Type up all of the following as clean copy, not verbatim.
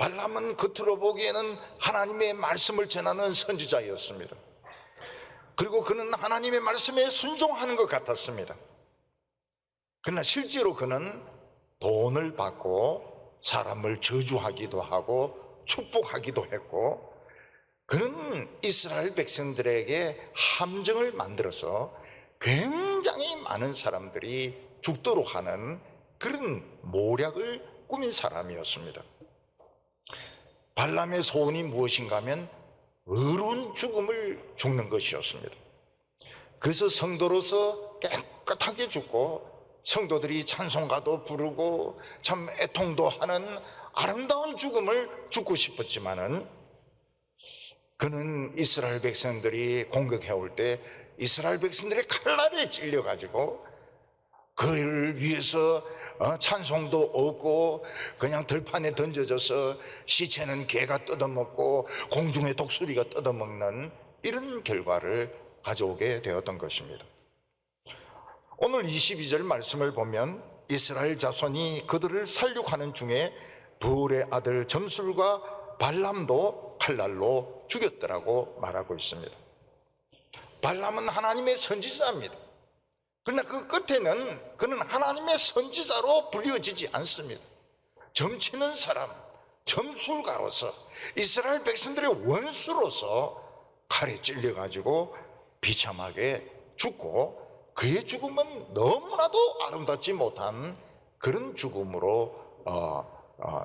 발람은 겉으로 보기에는 하나님의 말씀을 전하는 선지자였습니다. 그리고 그는 하나님의 말씀에 순종하는 것 같았습니다. 그러나 실제로 그는 돈을 받고 사람을 저주하기도 하고 축복하기도 했고, 그는 이스라엘 백성들에게 함정을 만들어서 굉장히 많은 사람들이 죽도록 하는 그런 모략을 꾸민 사람이었습니다. 발람의 소원이 무엇인가 하면 어려운 죽음을 죽는 것이었습니다. 그래서 성도로서 깨끗하게 죽고 성도들이 찬송가도 부르고 참 애통도 하는 아름다운 죽음을 죽고 싶었지만은, 그는 이스라엘 백성들이 공격해 올 때 이스라엘 백성들의 칼날에 찔려가지고 그를 위해서 찬송도 없고 그냥 들판에 던져져서 시체는 개가 뜯어먹고 공중의 독수리가 뜯어먹는 이런 결과를 가져오게 되었던 것입니다. 오늘 22절 말씀을 보면 이스라엘 자손이 그들을 살육하는 중에 부울의 아들 점술과 발람도 칼날로 죽였더라고 말하고 있습니다. 발람은 하나님의 선지자입니다. 그러나 그 끝에는 그는 하나님의 선지자로 불리워지지 않습니다. 점치는 사람, 점술가로서 이스라엘 백성들의 원수로서 칼에 찔려가지고 비참하게 죽고, 그의 죽음은 너무나도 아름답지 못한 그런 죽음으로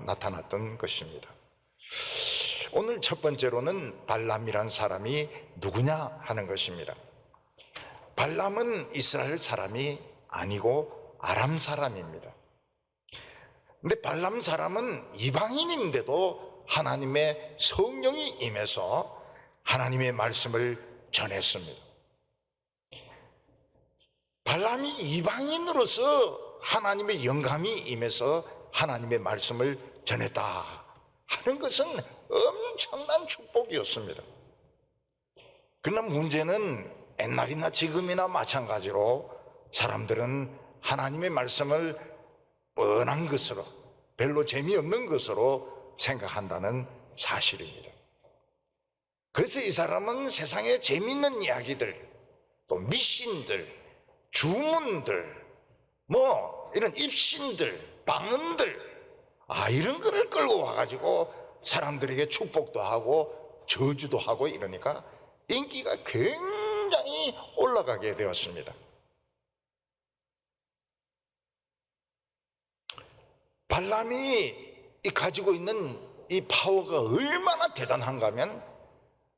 나타났던 것입니다. 오늘 첫 번째로는 발람이란 사람이 누구냐 하는 것입니다. 발람은 이스라엘 사람이 아니고 아람 사람입니다. 근데 발람 사람은 이방인인데도 하나님의 성령이 임해서 하나님의 말씀을 전했습니다. 발람이 이방인으로서 하나님의 영감이 임해서 하나님의 말씀을 전했다 하는 것은 엄청난 축복이었습니다. 그러나 문제는 옛날이나 지금이나 마찬가지로 사람들은 하나님의 말씀을 뻔한 것으로, 별로 재미없는 것으로 생각한다는 사실입니다. 그래서 이 사람은 세상에 재미있는 이야기들, 또 미신들, 주문들, 이런 입신들, 방언들, 이런 거를 끌고 와가지고 사람들에게 축복도 하고 저주도 하고 이러니까 인기가 굉장히 올라가게 되었습니다. 발람이 가지고 있는 이 파워가 얼마나 대단한가 하면,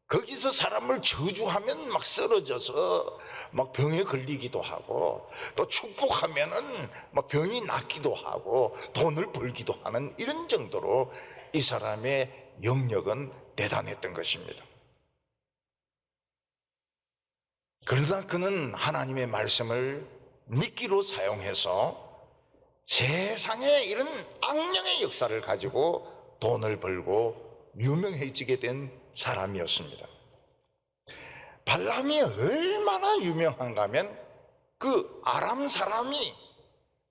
거기서 사람을 저주하면 막 쓰러져서 막 병에 걸리기도 하고, 또 축복하면은 막 병이 낫기도 하고 돈을 벌기도 하는 이런 정도로 이 사람의 영역은 대단했던 것입니다. 그러나 그는 하나님의 말씀을 미끼로 사용해서 세상에 이런 악령의 역사를 가지고 돈을 벌고 유명해지게 된 사람이었습니다. 발람이 얼마나 유명한가 하면, 그 아람 사람이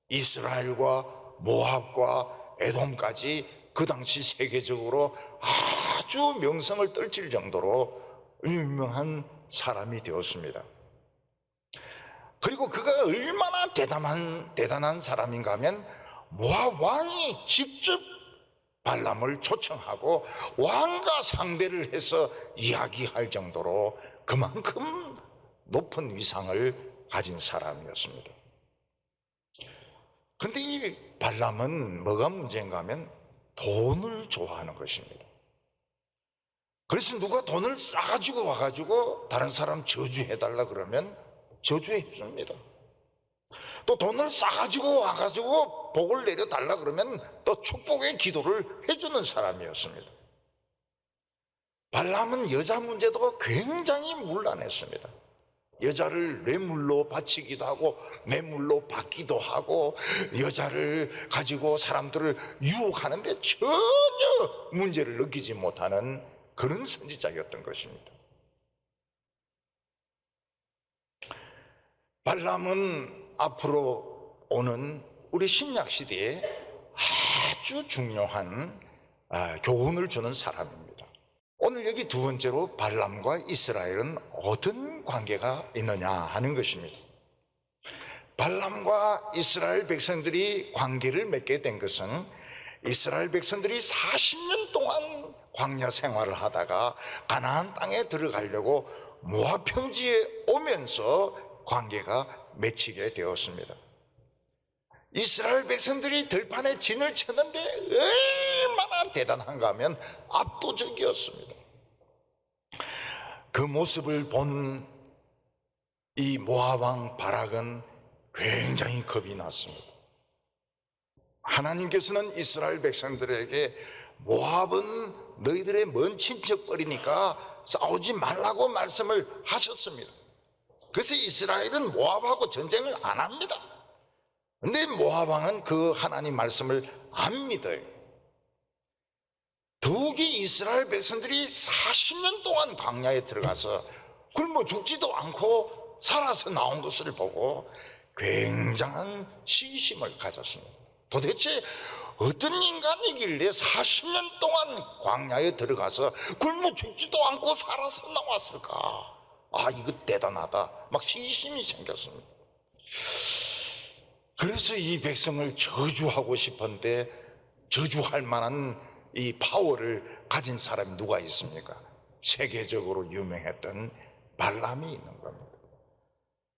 이스라엘과 모압과 에돔까지 그 당시 세계적으로 아주 명성을 떨칠 정도로 유명한 사람이 되었습니다. 그리고 그가 얼마나 대단한 사람인가 하면, 모압 왕이 직접 발람을 초청하고 왕과 상대를 해서 이야기할 정도로 그만큼 높은 위상을 가진 사람이었습니다. 그런데 이 발람은 뭐가 문제인가 하면 돈을 좋아하는 것입니다. 그래서 누가 돈을 싸가지고 와가지고 다른 사람 저주해달라 그러면 저주해 줍니다. 또 돈을 싸가지고 와가지고 복을 내려달라 그러면 또 축복의 기도를 해주는 사람이었습니다. 발람은 여자 문제도 굉장히 문란했습니다. 여자를 뇌물로 바치기도 하고 매물로 받기도 하고 여자를 가지고 사람들을 유혹하는데 전혀 문제를 느끼지 못하는 그런 선지자였던 것입니다. 발람은 앞으로 오는 우리 신약 시대에 아주 중요한 교훈을 주는 사람입니다. 오늘 여기 두 번째로 발람과 이스라엘은 어떤 관계가 있느냐 하는 것입니다. 발람과 이스라엘 백성들이 관계를 맺게 된 것은 이스라엘 백성들이 40년 동안 광야 생활을 하다가 가나안 땅에 들어가려고 모압 평지에 오면서 관계가 맺히게 되었습니다. 이스라엘 백성들이 들판에 진을 쳤는데 얼마나 대단한가 하면 압도적이었습니다. 그 모습을 본 이 모압 왕 바락은 굉장히 겁이 났습니다. 하나님께서는 이스라엘 백성들에게 모압은 너희들의 먼 친척벌이니까 싸우지 말라고 말씀을 하셨습니다. 그래서 이스라엘은 모압하고 전쟁을 안 합니다. 근데 모압 왕은 그 하나님 말씀을 안 믿어요. 더욱이 이스라엘 백성들이 40년 동안 광야에 들어가서 굶어 죽지도 않고 살아서 나온 것을 보고 굉장한 시기심을 가졌습니다. 도대체 어떤 인간이길래 40년 동안 광야에 들어가서 굶어 죽지도 않고 살아서 나왔을까? 이거 대단하다. 막 시기심이 생겼습니다. 그래서 이 백성을 저주하고 싶은데 저주할 만한 이 파워를 가진 사람이 누가 있습니까? 세계적으로 유명했던 발람이 있는 겁니다.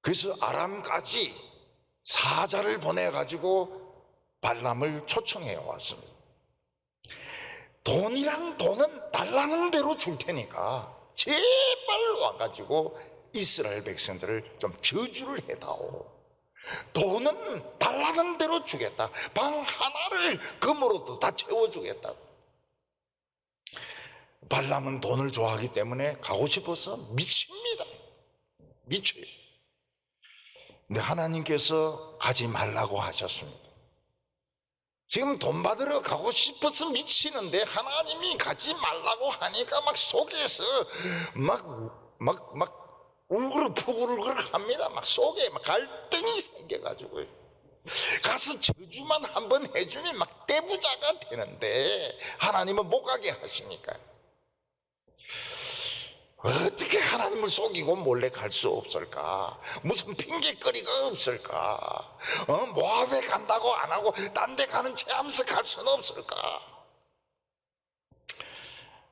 그래서 아람까지 사자를 보내가지고 발람을 초청해 왔습니다. 돈은 달라는 대로 줄 테니까 제발 와가지고 이스라엘 백성들을 좀 저주를 해다오. 돈은 달라는 대로 주겠다. 방 하나를 금으로도 다 채워주겠다. 발람은 돈을 좋아하기 때문에 가고 싶어서 미칩니다. 미쳐요. 근데 하나님께서 가지 말라고 하셨습니다. 지금 돈 받으러 가고 싶어서 미치는데 하나님이 가지 말라고 하니까 막 속에서 막 울그럭 합니다. 막 속에 막 갈등이 생겨가지고 가서 저주만 한번 해주면 막 떼부자가 되는데 하나님은 못 가게 하시니까 어떻게 하나님을 속이고 몰래 갈 수 없을까? 무슨 핑계거리가 없을까? 모압에 간다고 안 하고 딴 데 가는 체 하면서 갈 수는 없을까?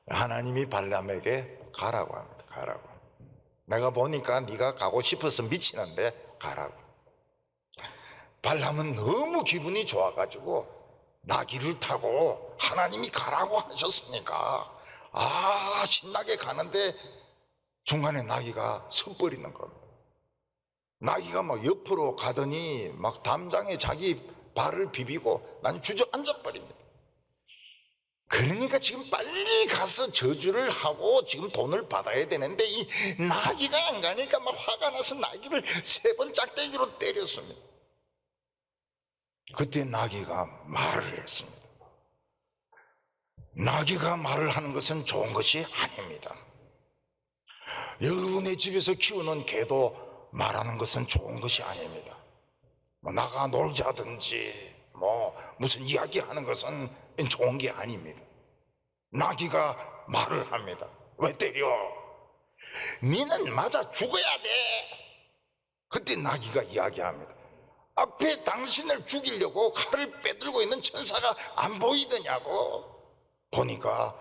하나님이 발람에게 가라고 합니다. 가라고. 내가 보니까 네가 가고 싶어서 미치는데 가라고. 발람은 너무 기분이 좋아가지고 나귀를 타고 하나님이 가라고 하셨으니까 신나게 가는데 중간에 나귀가 서버리는 겁니다. 나귀가 막 옆으로 가더니 막 담장에 자기 발을 비비고 나는 주저앉아 버립니다. 그러니까 지금 빨리 가서 저주를 하고 지금 돈을 받아야 되는데 이 나귀가 안 가니까 막 화가 나서 나귀를 3번 짝대기로 때렸습니다. 그때 나귀가 말을 했습니다. 나귀가 말을 하는 것은 좋은 것이 아닙니다. 여러분의 집에서 키우는 개도 말하는 것은 좋은 것이 아닙니다. 나가 놀자든지 무슨 이야기하는 것은 좋은 게 아닙니다. 나귀가 말을 합니다. 왜 때려? 니는 맞아 죽어야 돼. 그때 나귀가 이야기합니다. 앞에 당신을 죽이려고 칼을 빼들고 있는 천사가 안 보이더냐고. 보니까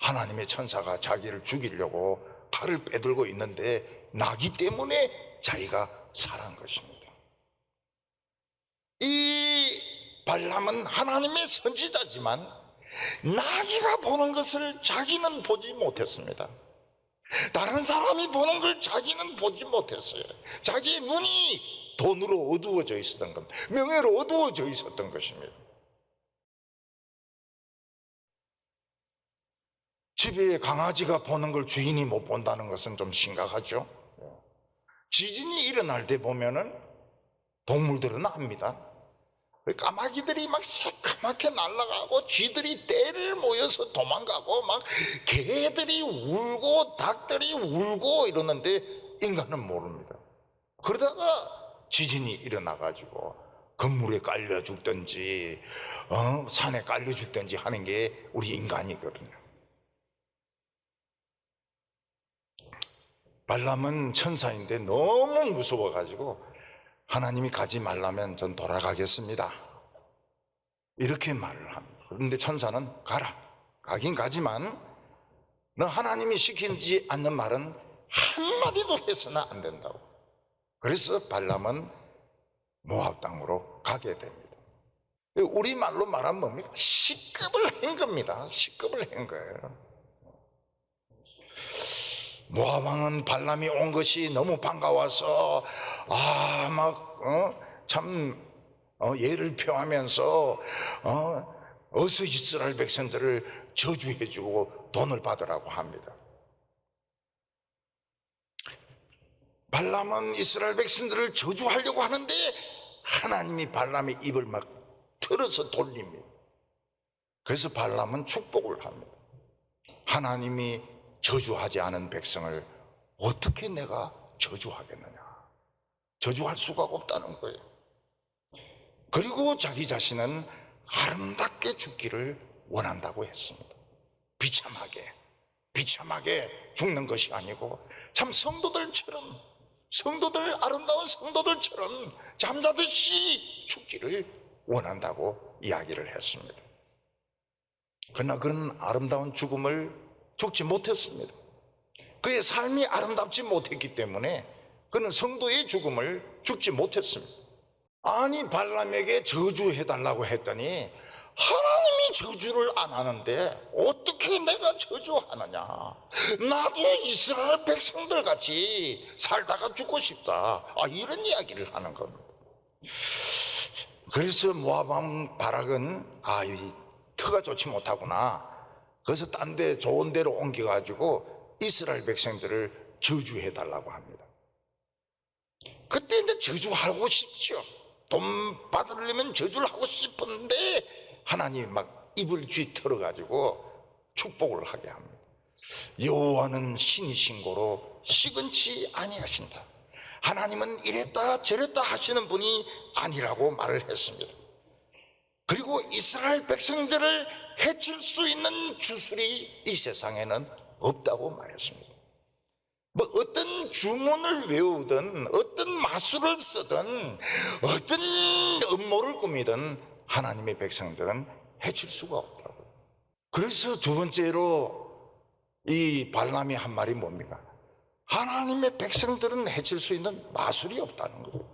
하나님의 천사가 자기를 죽이려고 칼을 빼들고 있는데 나귀 때문에 자기가 살아난 것입니다. 이 발람은 하나님의 선지자지만 나귀가 보는 것을 자기는 보지 못했습니다. 다른 사람이 보는 걸 자기는 보지 못했어요. 자기의 눈이 돈으로 어두워져 있었던 겁니다. 명예로 어두워져 있었던 것입니다. 집에 강아지가 보는 걸 주인이 못 본다는 것은 좀 심각하죠. 지진이 일어날 때 보면은 동물들은 압니다. 까마귀들이 막 새까맣게 날아가고 쥐들이 떼를 모여서 도망가고 막 개들이 울고 닭들이 울고 이러는데 인간은 모릅니다. 그러다가 지진이 일어나가지고 건물에 깔려 죽든지 산에 깔려 죽든지 하는 게 우리 인간이거든요. 발람은 천사인데 너무 무서워가지고 하나님이 가지 말라면 전 돌아가겠습니다, 이렇게 말을 합니다. 그런데 천사는 가라, 가긴 가지만 너 하나님이 시키지 않는 말은 한마디도 해서는 안 된다고. 그래서 발람은 모압 땅으로 가게 됩니다. 우리말로 말하면 뭡니까? 시급을 한 겁니다. 시급을 한 거예요. 모압 왕은 발람이 온 것이 너무 반가워서 참 예를 표하면서 어서 이스라엘 백성들을 저주해주고 돈을 받으라고 합니다. 발람은 이스라엘 백성들을 저주하려고 하는데 하나님이 발람의 입을 막 틀어서 돌립니다. 그래서 발람은 축복을 합니다. 하나님이 저주하지 않은 백성을 어떻게 내가 저주하겠느냐, 저주할 수가 없다는 거예요. 그리고 자기 자신은 아름답게 죽기를 원한다고 했습니다. 비참하게 죽는 것이 아니고 참 아름다운 성도들처럼 잠자듯이 죽기를 원한다고 이야기를 했습니다. 그러나 그런 아름다운 죽음을 죽지 못했습니다. 그의 삶이 아름답지 못했기 때문에 그는 성도의 죽음을 죽지 못했습니다. 아니, 발람에게 저주해달라고 했더니 하나님이 저주를 안 하는데 어떻게 내가 저주하느냐, 나도 이스라엘 백성들 같이 살다가 죽고 싶다, 이런 이야기를 하는 겁니다. 그래서 모압 왕 바락은 이 터가 좋지 못하구나, 그래서 딴 데 좋은 데로 옮겨가지고 이스라엘 백성들을 저주해달라고 합니다. 그때 이제 저주하고 싶죠. 돈 받으려면 저주를 하고 싶은데 하나님이 막 입을 쥐털어가지고 축복을 하게 합니다. 여호와는 신이신 고로 시근치 아니하신다. 하나님은 이랬다 저랬다 하시는 분이 아니라고 말을 했습니다. 그리고 이스라엘 백성들을 해칠 수 있는 주술이 이 세상에는 없다고 말했습니다. 어떤 주문을 외우든 어떤 마술을 쓰든 어떤 음모를 꾸미든 하나님의 백성들은 해칠 수가 없다고. 그래서 두 번째로 이 발람이 한 말이 뭡니까? 하나님의 백성들은 해칠 수 있는 마술이 없다는 거예요.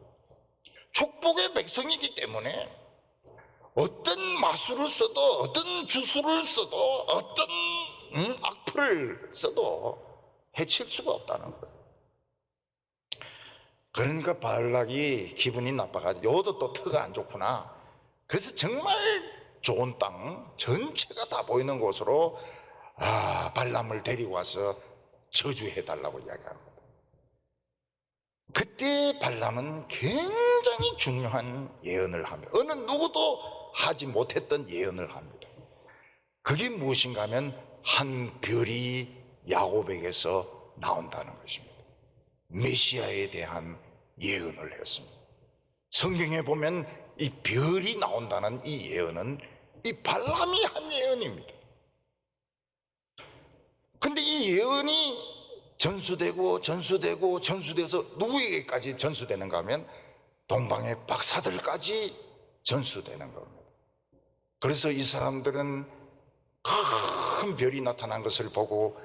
축복의 백성이기 때문에 어떤 마술을 써도 어떤 주술을 써도 어떤 악플을 써도 해칠 수가 없다는 거예요. 그러니까 발락이 기분이 나빠가지고 요도 또 터가 안 좋구나. 그래서 정말 좋은 땅 전체가 다 보이는 곳으로 발람을 데리고 와서 저주해달라고 이야기합니다. 그때 발람은 굉장히 중요한 예언을 합니다. 어느 누구도 하지 못했던 예언을 합니다. 그게 무엇인가 하면 한 별이 야곱에게서 나온다는 것입니다. 메시아에 대한 예언을 했습니다. 성경에 보면 이 별이 나온다는 이 예언은 이 발람이 한 예언입니다. 근데 이 예언이 전수돼서 누구에게까지 전수되는가 하면 동방의 박사들까지 전수되는 겁니다. 그래서 이 사람들은 큰 별이 나타난 것을 보고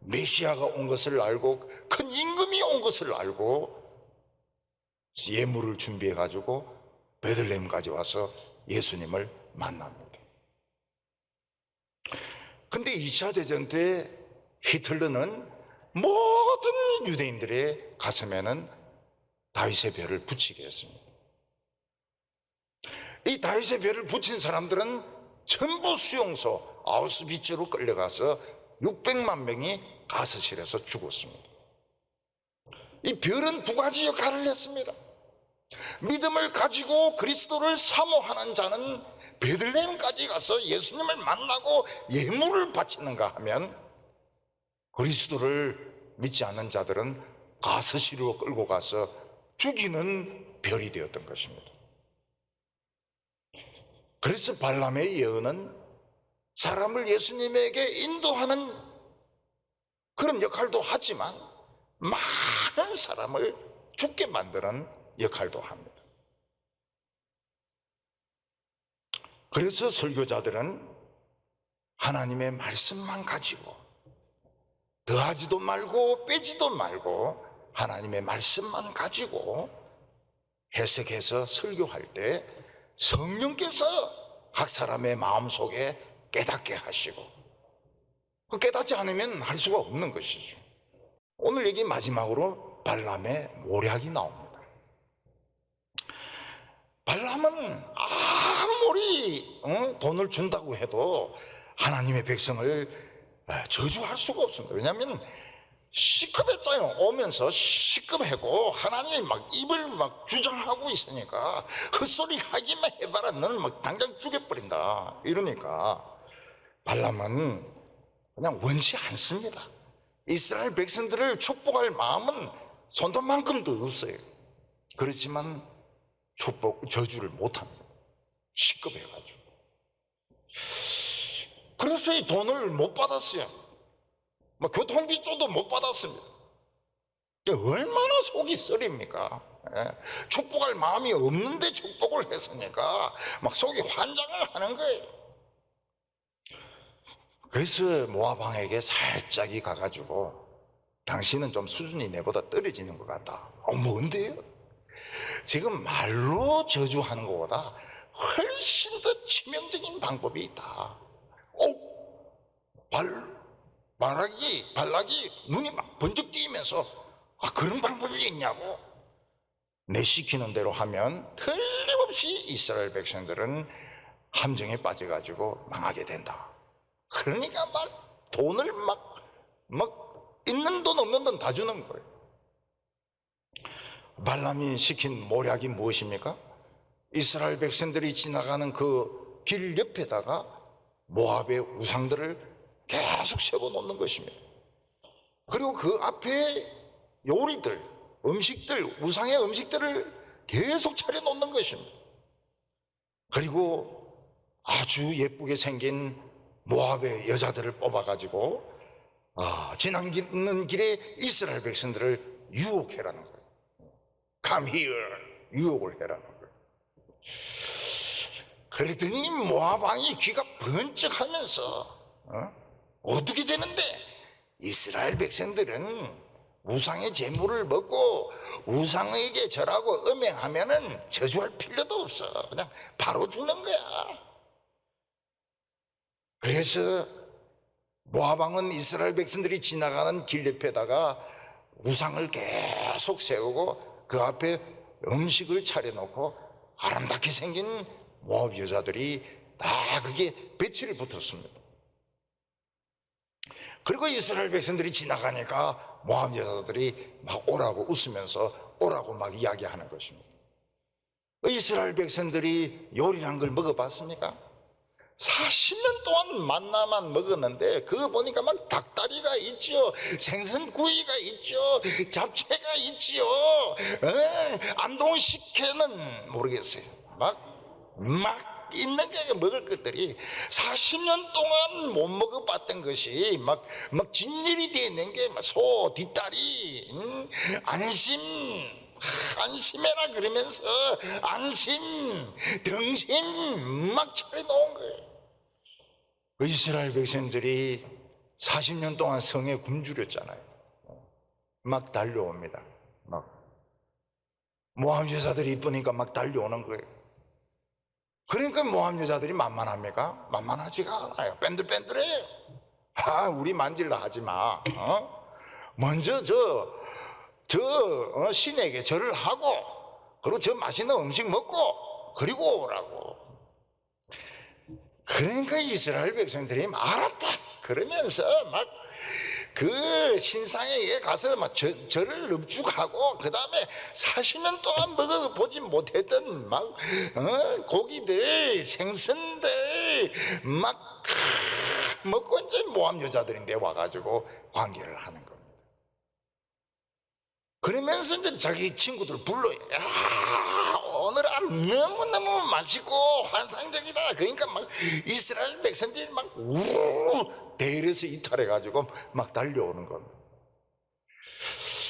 메시아가 온 것을 알고 큰 임금이 온 것을 알고 예물을 준비해 가지고 베들레헴까지 와서 예수님을 만납니다. 근데 2차 대전 때 히틀러는 모든 유대인들의 가슴에는 다윗의 별을 붙이게 했습니다. 이 다윗의 별을 붙인 사람들은 전부 수용소 아우슈비츠로 끌려가서 600만 명이 가스실에서 죽었습니다. 이 별은 두 가지 역할을 했습니다. 믿음을 가지고 그리스도를 사모하는 자는 베들레헴까지 가서 예수님을 만나고 예물을 바치는가 하면, 그리스도를 믿지 않는 자들은 가스실로 끌고 가서 죽이는 별이 되었던 것입니다. 그래서 발람의 예언은 사람을 예수님에게 인도하는 그런 역할도 하지만 많은 사람을 죽게 만드는 역할도 합니다. 그래서 설교자들은 하나님의 말씀만 가지고 더하지도 말고 빼지도 말고 하나님의 말씀만 가지고 해석해서 설교할 때 성령께서 각 사람의 마음속에 깨닫게 하시고, 깨닫지 않으면 할 수가 없는 것이죠. 오늘 얘기 마지막으로 발람의 모략이 나옵니다. 발람은 아무리 돈을 준다고 해도 하나님의 백성을 저주할 수가 없습니다. 왜냐하면 시급했잖아요. 오면서 시급하고 하나님이 막 입을 막 주장하고 있으니까 헛소리 하기만 해봐라 너는 막 당장 죽여버린다 이러니까 발람은 그냥 원치 않습니다. 이스라엘 백성들을 축복할 마음은 손톱만큼도 없어요. 그렇지만 저주를 못합니다. 시급해가지고. 그래서 이 돈을 못 받았어요. 교통비조도 못 받았습니다. 얼마나 속이 쓰립니까? 축복할 마음이 없는데 축복을 했으니까 막 속이 환장을 하는 거예요. 그래서 모압 왕에게 살짝이 가가지고 당신은 좀 수준이 내보다 떨어지는 것 같다. 뭔데요? 지금 말로 저주하는 것보다 훨씬 더 치명적인 방법이 있다. 발락이 눈이 막 번쩍 띄면서 그런 방법이 있냐고. 내 시키는 대로 하면 틀림없이 이스라엘 백성들은 함정에 빠져가지고 망하게 된다. 그러니까 막 돈을 막 있는 돈 없는 돈 다 주는 거예요. 발람이 시킨 모략이 무엇입니까? 이스라엘 백성들이 지나가는 그 길 옆에다가 모압의 우상들을 계속 세워놓는 것입니다. 그리고 그 앞에 요리들, 음식들, 우상의 음식들을 계속 차려놓는 것입니다. 그리고 아주 예쁘게 생긴 모압의 여자들을 뽑아가지고 지나가는 길에 이스라엘 백성들을 유혹해라는 거예요. Come here, 유혹을 해라는 거예요. 그랬더니 모압 왕이 귀가 번쩍하면서 어떻게 되는데 이스라엘 백성들은 우상의 제물을 먹고 우상에게 절하고 음행하면은 저주할 필요도 없어. 그냥 바로 죽는 거야. 그래서 모압 왕은 이스라엘 백성들이 지나가는 길 옆에다가 우상을 계속 세우고 그 앞에 음식을 차려놓고 아름답게 생긴 모압 여자들이 다 그게 배치를 붙었습니다. 그리고 이스라엘 백성들이 지나가니까 모압 여자들이 막 오라고 웃으면서 오라고 막 이야기하는 것입니다. 이스라엘 백성들이 요리란 걸 먹어봤습니까? 40년 동안 만나만 먹었는데 그거 보니까 막 닭다리가 있죠, 생선구이가 있죠, 잡채가 있지요. 안동식혜는 모르겠어요. 막 있는 게 먹을 것들이 40년 동안 못 먹어봤던 것이 막 진열이 되어 있는 게 소 뒷다리, 안심해라 그러면서 안심, 등심 막 차려놓은 거예요. 이스라엘 백성들이 40년 동안 성에 굶주렸잖아요. 막 달려옵니다. 모압 여자들이 이쁘니까 막 달려오는 거예요. 그러니까 모압 여자들이 만만합니까? 만만하지가 않아요. 뺀들뺀들해요. 우리 만질라 하지 마. 먼저 신에게 절을 하고 그리고 저 맛있는 음식 먹고 그리고 오라고. 그러니까 이스라엘 백성들이 알았다 그러면서 막 그 신상에게 가서 막 절을 넙죽하고 그 다음에 40년 동안 먹어보지 못했던 고기들, 생선들 막 먹고 이제 모압 여자들인데 와가지고 관계를 하는 겁니다. 그러면서 이제 자기 친구들 불러요. 야, 오늘은 너무너무 맛있고 환상적이다. 그러니까 막 이스라엘 백성들이 막 대열에서 이탈해가지고 막 달려오는 겁니다.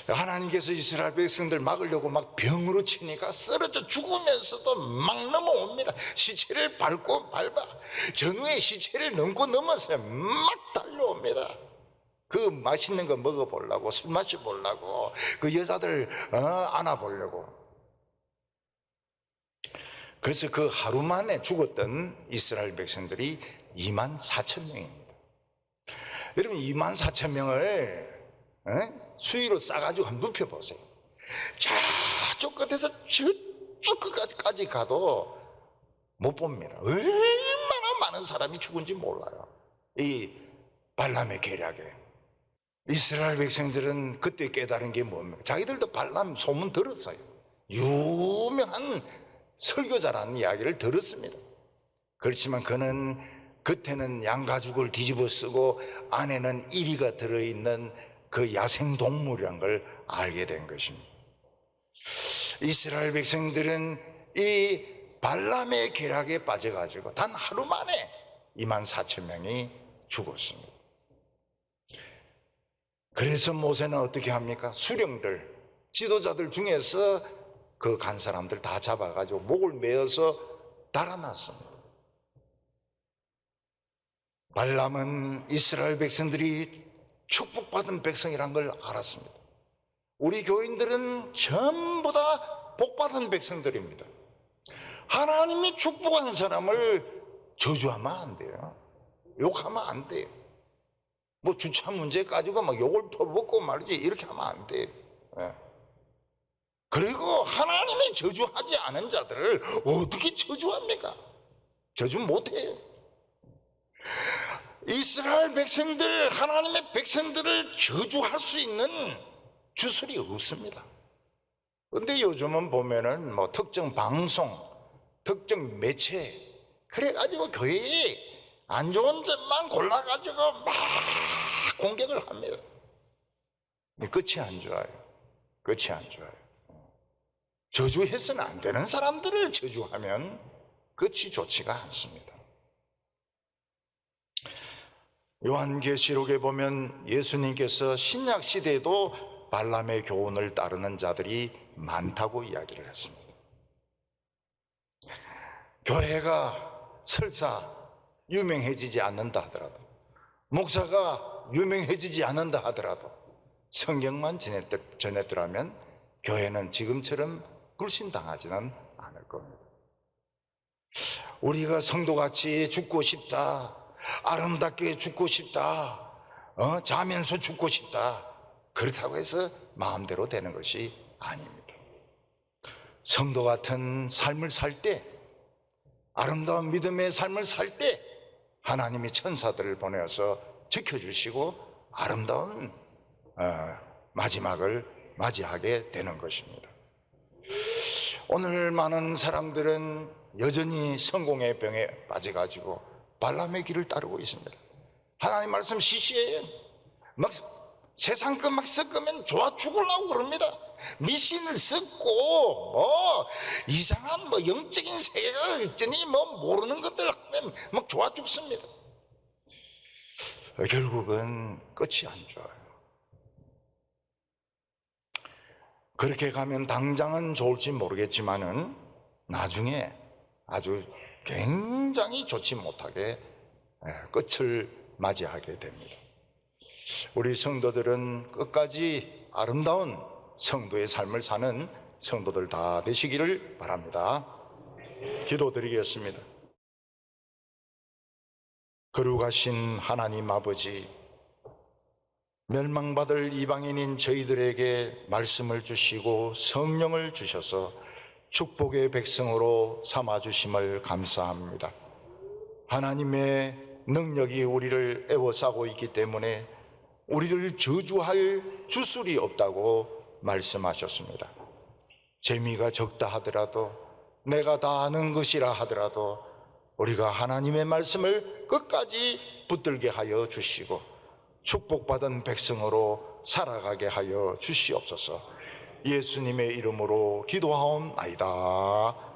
하나님께서 이스라엘 백성들 막으려고 막 병으로 치니까 쓰러져 죽으면서도 막 넘어옵니다. 시체를 밟고 밟아 전후의 시체를 넘고 넘어서 막 달려옵니다. 그 맛있는 거 먹어보려고, 술 마셔보려고, 그 여자들 안아보려고. 그래서 그 하루 만에 죽었던 이스라엘 백성들이 24,000명입니다. 여러분 24,000명을 수위로 싸가지고 한번 눕혀보세요. 저쪽 끝에서 저쪽 끝까지 가도 못 봅니다. 얼마나 많은 사람이 죽은지 몰라요. 이 발람의 계략에. 이스라엘 백성들은 그때 깨달은 게 뭡니까? 자기들도 발람 소문 들었어요. 유명한 설교자라는 이야기를 들었습니다. 그렇지만 그는 겉에는 양가죽을 뒤집어 쓰고 안에는 이리가 들어있는 그 야생동물이란 걸 알게 된 것입니다. 이스라엘 백성들은 이 발람의 계략에 빠져가지고 단 하루 만에 24,000명이 죽었습니다. 그래서 모세는 어떻게 합니까? 수령들, 지도자들 중에서 그 간 사람들 다 잡아가지고 목을 메어서 달아났습니다. 발람은 이스라엘 백성들이 축복받은 백성이란 걸 알았습니다. 우리 교인들은 전부 다 복받은 백성들입니다. 하나님이 축복한 사람을 저주하면 안 돼요. 욕하면 안 돼요. 뭐 주차 문제 가지고 막 욕을 퍼붓고 말이지 이렇게 하면 안 돼요. 그리고 하나님이 저주하지 않은 자들을 어떻게 저주합니까? 저주 못해요. 이스라엘 백성들, 하나님의 백성들을 저주할 수 있는 주술이 없습니다. 그런데 요즘은 보면은 뭐 특정 방송, 특정 매체 그래가지고 교회에 안 좋은 점만 골라가지고 막 공격을 합니다. 끝이 안 좋아요. 끝이 안 좋아요. 저주해서는 안 되는 사람들을 저주하면 끝이 좋지가 않습니다. 요한계시록에 보면 예수님께서 신약 시대에도 발람의 교훈을 따르는 자들이 많다고 이야기를 했습니다. 교회가 설사 유명해지지 않는다 하더라도, 목사가 유명해지지 않는다 하더라도 성경만 전했더라면 교회는 지금처럼 불신당하지는 않을 겁니다. 우리가 성도같이 죽고 싶다, 아름답게 죽고 싶다, 자면서 죽고 싶다, 그렇다고 해서 마음대로 되는 것이 아닙니다. 성도 같은 삶을 살 때, 아름다운 믿음의 삶을 살 때 하나님이 천사들을 보내서 지켜주시고 아름다운 마지막을 맞이하게 되는 것입니다. 오늘 많은 사람들은 여전히 성공의 병에 빠져가지고 발람의 길을 따르고 있습니다. 하나님 말씀 시시해요. 막 세상 것 막 섞으면 좋아 죽으려고 그럽니다. 미신을 섞고 이상한 영적인 세계가 있더니 모르는 것들 하면 막 좋아 죽습니다. 결국은 끝이 안 좋아요. 그렇게 가면 당장은 좋을지 모르겠지만은 나중에 아주 굉장히 좋지 못하게 끝을 맞이하게 됩니다. 우리 성도들은 끝까지 아름다운 성도의 삶을 사는 성도들 다 되시기를 바랍니다. 기도드리겠습니다. 거룩하신 하나님 아버지, 멸망받을 이방인인 저희들에게 말씀을 주시고 성령을 주셔서 축복의 백성으로 삼아주심을 감사합니다. 하나님의 능력이 우리를 애워싸고 있기 때문에 우리를 저주할 주술이 없다고 말씀하셨습니다. 재미가 적다 하더라도, 내가 다 아는 것이라 하더라도 우리가 하나님의 말씀을 끝까지 붙들게 하여 주시고 축복받은 백성으로 살아가게 하여 주시옵소서. 예수님의 이름으로 기도하옵나이다.